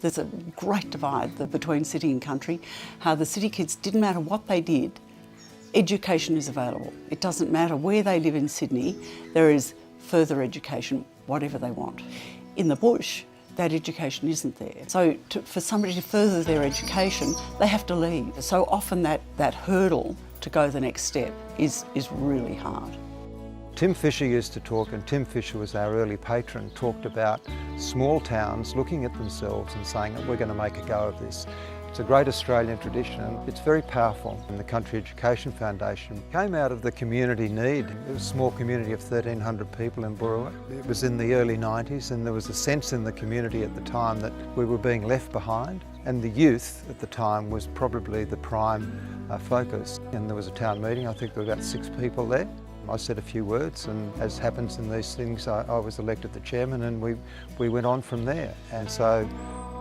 There's a great divide between city and country, how the city kids, didn't matter what they did, education is available. It doesn't matter where they live in Sydney, there is further education, whatever they want. In the bush, that education isn't there. So for somebody to further their education, they have to leave. So often that hurdle to go the next step is really hard. Tim Fisher used to talk, and Tim Fisher was our early patron, talked about small towns looking at themselves and saying that we're going to make a go of this. It's a great Australian tradition and it's very powerful. And the Country Education Foundation came out of the community need. It was a small community of 1,300 people in Boorowa. It was in the early 90s and there was a sense in the community at the time that we were being left behind. And the youth at the time was probably the prime focus. And there was a town meeting, I think there were about 6 people there. I said a few words and as happens in these things, I was elected the chairman and we went on from there. And so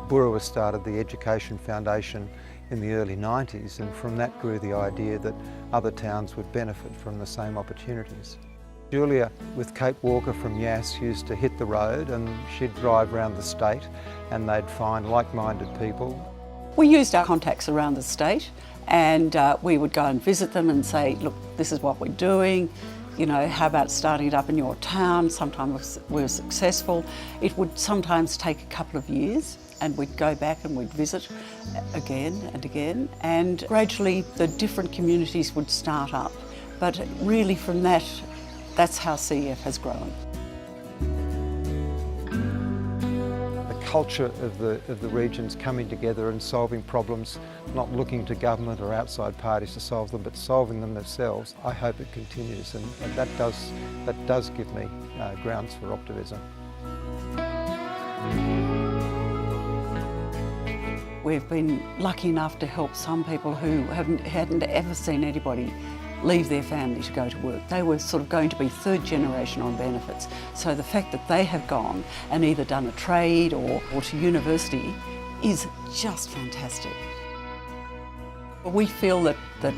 Boorowa started the Education Foundation in the early 90s and from that grew the idea that other towns would benefit from the same opportunities. Julia, with Kate Walker from Yass, used to hit the road and she'd drive around the state and they'd find like-minded people. We used our contacts around the state and we would go and visit them and say, look, this is what we're doing. You know, how about starting it up in your town? Sometimes we were successful. It would sometimes take a couple of years and we'd go back and we'd visit again and again, and gradually the different communities would start up. But really from that's how CEF has grown. The culture of the regions coming together and solving problems, not looking to government or outside parties to solve them, but solving them themselves. I hope it continues, and that does give me grounds for optimism. We've been lucky enough to help some people who hadn't ever seen anybody leave their family to go to work. They were sort of going to be third generation on benefits. So the fact that they have gone and either done a trade or to university is just fantastic. We feel that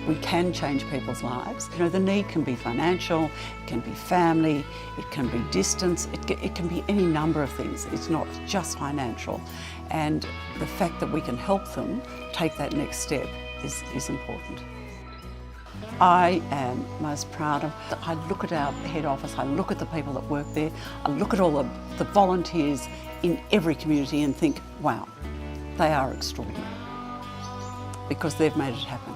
we can change people's lives. You know, the need can be financial, it can be family, it can be distance, it can be any number of things. It's not just financial. And the fact that we can help them take that next step is important. I am most proud of, I look at our head office, I look at the people that work there, I look at all the volunteers in every community and think, wow, they are extraordinary, because they've made it happen.